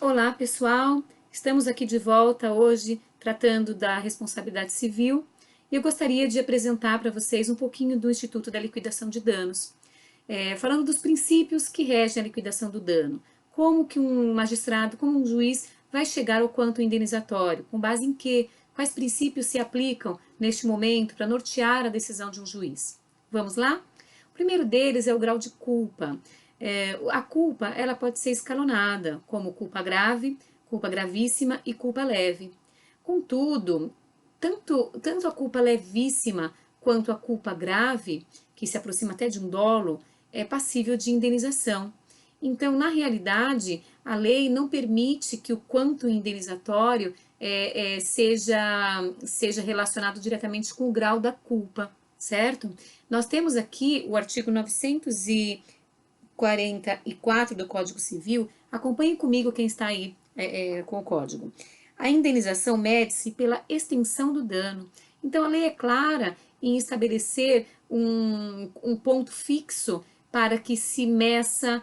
Olá, pessoal! Estamos aqui de volta hoje tratando da responsabilidade civil e eu gostaria de apresentar para vocês um pouquinho do Instituto da Liquidação de Danos, falando dos princípios que regem a liquidação do dano, como que um magistrado, como um juiz vai chegar ao quanto indenizatório, com base em quê, quais princípios se aplicam neste momento para nortear a decisão de um juiz. Vamos lá? O primeiro deles é o grau de culpa. A culpa ela pode ser escalonada, como culpa grave, culpa gravíssima e culpa leve. Contudo, tanto a culpa levíssima quanto a culpa grave, que se aproxima até de um dolo, é passível de indenização. Então, na realidade, a lei não permite que o quanto indenizatório seja relacionado diretamente com o grau da culpa, certo? Nós temos aqui o artigo 944 do Código Civil. Acompanhe comigo quem está aí com o código. A indenização mede-se pela extensão do dano. Então, a lei é clara em estabelecer um ponto fixo para que se meça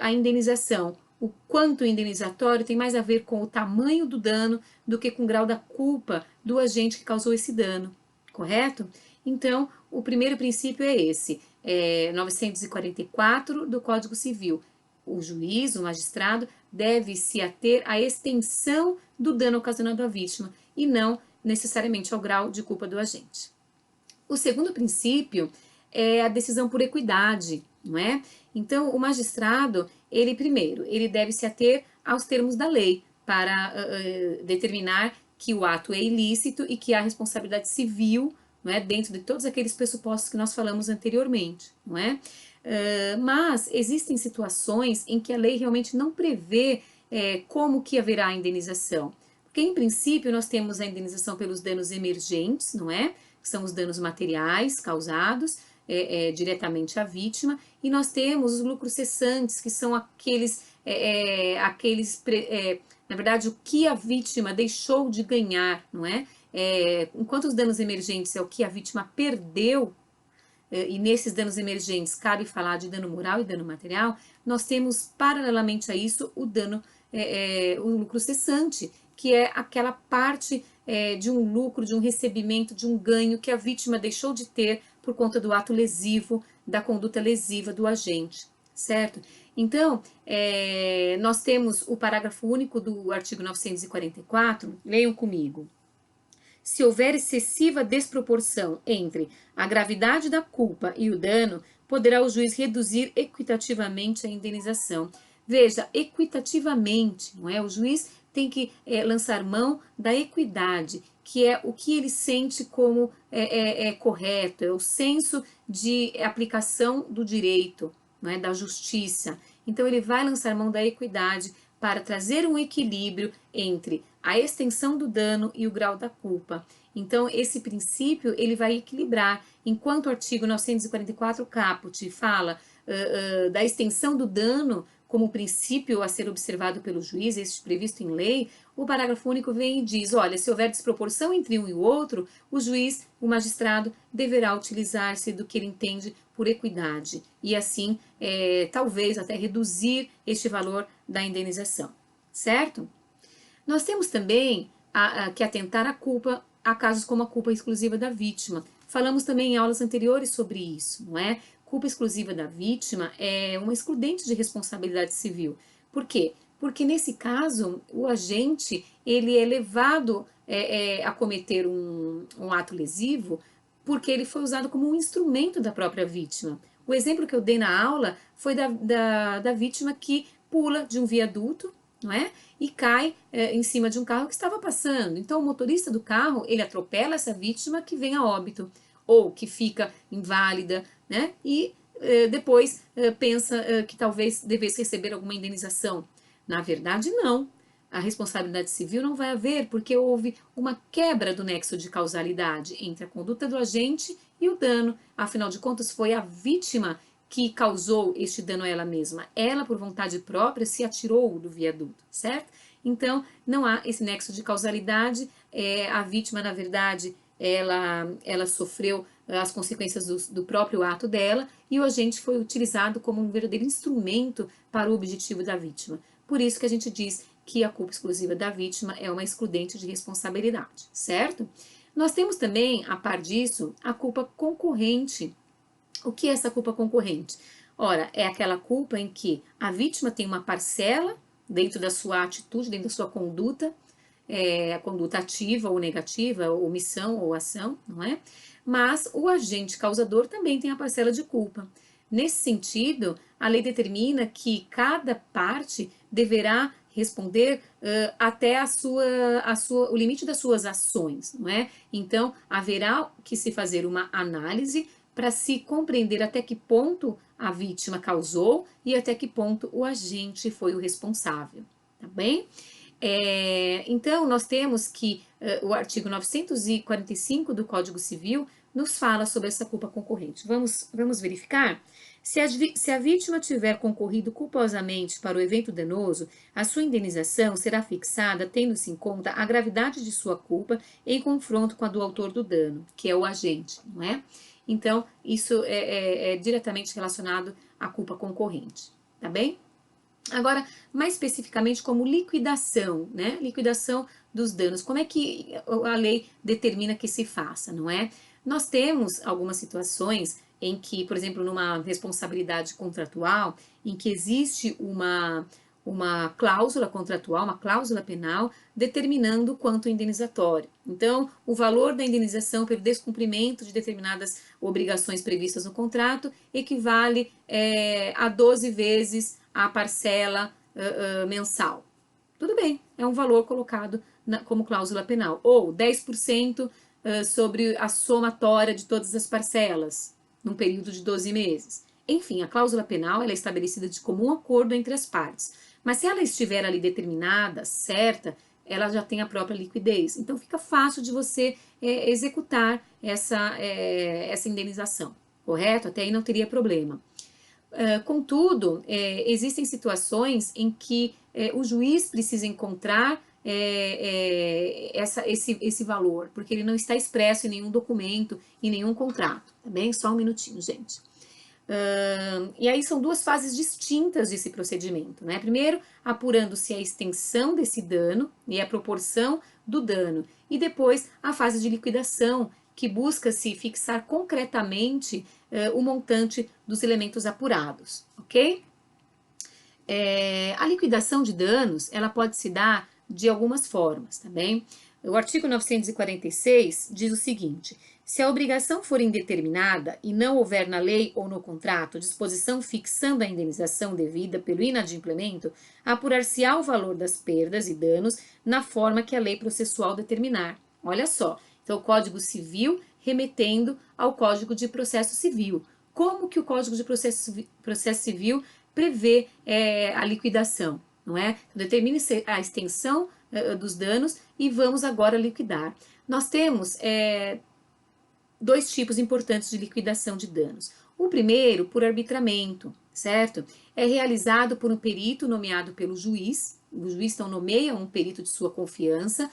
a indenização. O quanto indenizatório tem mais a ver com o tamanho do dano do que com o grau da culpa do agente que causou esse dano, correto? Então, o primeiro princípio é esse, 944 do Código Civil. O juiz, o magistrado, deve se ater à extensão do dano ocasionado à vítima e não necessariamente ao grau de culpa do agente. O segundo princípio é a decisão por equidade, não é? Então, o magistrado, ele deve se ater aos termos da lei para determinar que o ato é ilícito e que há responsabilidade civil, não é? Dentro de todos aqueles pressupostos que nós falamos anteriormente, não é? Mas existem situações em que a lei realmente não prevê como que haverá a indenização. Porque, em princípio, nós temos a indenização pelos danos emergentes, não é? Que são os danos materiais causados diretamente à vítima, e nós temos os lucros cessantes, que são na verdade, o que a vítima deixou de ganhar, não é? Enquanto os danos emergentes é o que a vítima perdeu, e nesses danos emergentes cabe falar de dano moral e dano material, nós temos, paralelamente a isso, o lucro cessante, que é aquela parte de um lucro, de um recebimento, de um ganho que a vítima deixou de ter por conta do ato lesivo, da conduta lesiva do agente, certo? Então, nós temos o parágrafo único do artigo 944, leiam comigo. Se houver excessiva desproporção entre a gravidade da culpa e o dano, poderá o juiz reduzir equitativamente a indenização. Veja, equitativamente, não é? O juiz tem que lançar mão da equidade, que é o que ele sente como correto, é o senso de aplicação do direito, não é? Da justiça. Então, ele vai lançar mão da equidade para trazer um equilíbrio entre a extensão do dano e o grau da culpa. Então, esse princípio ele vai equilibrar. Enquanto o artigo 944 caput fala da extensão do dano como princípio a ser observado pelo juiz, este previsto em lei, o parágrafo único vem e diz, olha, se houver desproporção entre um e o outro, o juiz, o magistrado, deverá utilizar-se do que ele entende por equidade e assim, talvez até reduzir este valor da indenização, certo? Nós temos também que atentar à culpa, a casos como a culpa exclusiva da vítima. Falamos também em aulas anteriores sobre isso, não é? Culpa exclusiva da vítima é uma excludente de responsabilidade civil. Por quê? Porque nesse caso, o agente ele é levado a cometer um ato lesivo porque ele foi usado como um instrumento da própria vítima. O exemplo que eu dei na aula foi da vítima que pula de um viaduto, não é? E cai em cima de um carro que estava passando. Então, o motorista do carro, ele atropela essa vítima que vem a óbito, ou que fica inválida, né? E depois pensa que talvez devesse receber alguma indenização. Na verdade, não. A responsabilidade civil não vai haver, porque houve uma quebra do nexo de causalidade entre a conduta do agente e o dano. Afinal de contas, foi a vítima que causou este dano a ela mesma. Ela, por vontade própria, se atirou do viaduto, certo? Então, não há esse nexo de causalidade. A vítima, na verdade, ela sofreu as consequências do próprio ato dela e o agente foi utilizado como um verdadeiro instrumento para o objetivo da vítima. Por isso que a gente diz que a culpa exclusiva da vítima é uma excludente de responsabilidade, certo? Nós temos também, a par disso, a culpa concorrente. O que é essa culpa concorrente? Ora, é aquela culpa em que a vítima tem uma parcela dentro da sua atitude, dentro da sua conduta, a conduta ativa ou negativa, omissão ou ação, não é? Mas o agente causador também tem a parcela de culpa. Nesse sentido, a lei determina que cada parte deverá responder até o limite das suas ações, não é? Então, haverá que se fazer uma análise para se compreender até que ponto a vítima causou e até que ponto o agente foi o responsável, tá bem? Então, nós temos que o artigo 945 do Código Civil nos fala sobre essa culpa concorrente. Vamos verificar? Se a vítima tiver concorrido culposamente para o evento danoso, a sua indenização será fixada tendo-se em conta a gravidade de sua culpa em confronto com a do autor do dano, que é o agente, não é? Então, isso é diretamente relacionado à culpa concorrente, tá bem? Agora, mais especificamente como liquidação, né? Liquidação dos danos. Como é que a lei determina que se faça, não é? Nós temos algumas situações em que, por exemplo, numa responsabilidade contratual, em que existe uma cláusula contratual, uma cláusula penal, determinando quanto indenizatório. Então, o valor da indenização pelo descumprimento de determinadas obrigações previstas no contrato equivale a 12 vezes a parcela mensal. Tudo bem, é um valor colocado como cláusula penal. Ou 10% sobre a somatória de todas as parcelas, num período de 12 meses. Enfim, a cláusula penal ela é estabelecida de comum acordo entre as partes. Mas se ela estiver ali determinada, certa, ela já tem a própria liquidez. Então fica fácil de você executar essa indenização, correto? Até aí não teria problema. Contudo, existem situações em que o juiz precisa encontrar esse valor, porque ele não está expresso em nenhum documento, em nenhum contrato, tá bem? Só um minutinho, gente. E aí são duas fases distintas desse procedimento, né? Primeiro, apurando-se a extensão desse dano e a proporção do dano, e depois a fase de liquidação, que busca se fixar concretamente o montante dos elementos apurados, ok? A liquidação de danos, ela pode se dar de algumas formas, tá bem? O artigo 946 diz o seguinte: se a obrigação for indeterminada e não houver na lei ou no contrato disposição fixando a indenização devida pelo inadimplemento, apurar-se-á o valor das perdas e danos na forma que a lei processual determinar. Olha só, então o Código Civil remetendo ao Código de Processo Civil. Como que o Código de Processo Civil prevê a liquidação, não é? Determine a extensão dos danos e vamos agora liquidar. Nós temos dois tipos importantes de liquidação de danos. O primeiro, por arbitramento, certo? É realizado por um perito nomeado pelo juiz. O juiz então nomeia um perito de sua confiança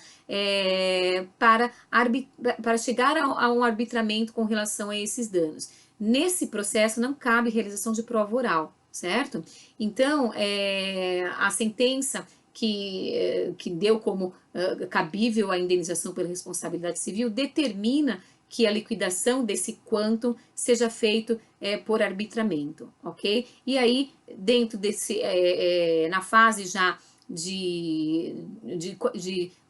para chegar a um arbitramento com relação a esses danos. Nesse processo não cabe realização de prova oral, certo? Então, a sentença que deu como cabível a indenização pela responsabilidade civil determina que a liquidação desse quantum seja feito por arbitramento, ok? E aí, dentro desse, na fase já de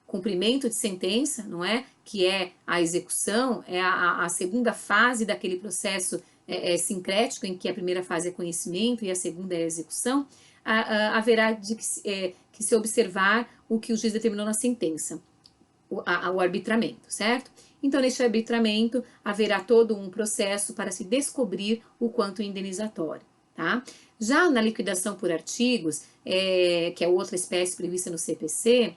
cumprimento de sentença, não é? Que é a execução, é a segunda fase daquele processo sincrético, em que a primeira fase é conhecimento e a segunda é a execução, haverá de que se observar o que o juiz determinou na sentença, o arbitramento, certo? Então, neste arbitramento, haverá todo um processo para se descobrir o quanto indenizatório, tá? Já na liquidação por artigos, que é outra espécie prevista no CPC,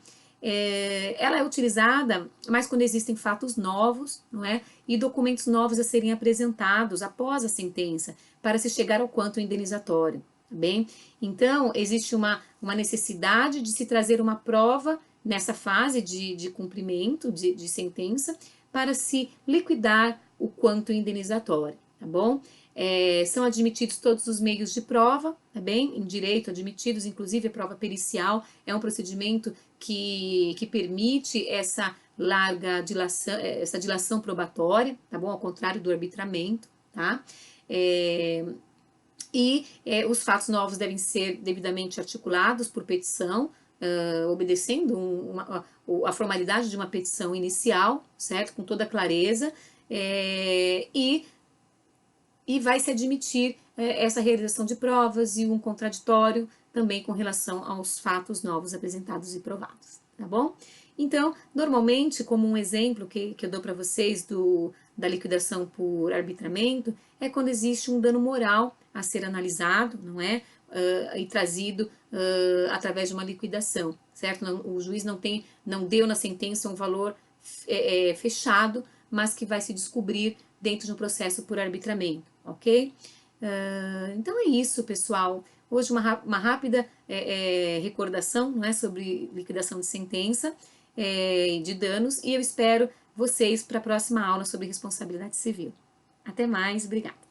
ela é utilizada mais quando existem fatos novos, não é? E documentos novos a serem apresentados após a sentença, para se chegar ao quanto indenizatório, tá bem? Então, existe uma necessidade de se trazer uma prova nessa fase de cumprimento de sentença, para se liquidar o quanto indenizatório, tá bom? São admitidos todos os meios de prova, tá bem? Em direito, admitidos, inclusive a prova pericial, é um procedimento que permite essa larga dilação, essa dilação probatória, tá bom? Ao contrário do arbitramento, tá? Os fatos novos devem ser devidamente articulados por petição, obedecendo a formalidade de uma petição inicial, certo? Com toda clareza, e vai se admitir essa realização de provas e um contraditório também com relação aos fatos novos apresentados e provados, tá bom? Então, normalmente, como um exemplo que eu dou para vocês da liquidação por arbitramento, é quando existe um dano moral a ser analisado, não é? E trazido através de uma liquidação, certo? O juiz não deu na sentença um valor fechado, mas que vai se descobrir dentro de um processo por arbitramento, ok? Então é isso, pessoal. Hoje uma rápida recordação, não é, sobre liquidação de sentença de danos, e eu espero vocês para a próxima aula sobre responsabilidade civil. Até mais, obrigada.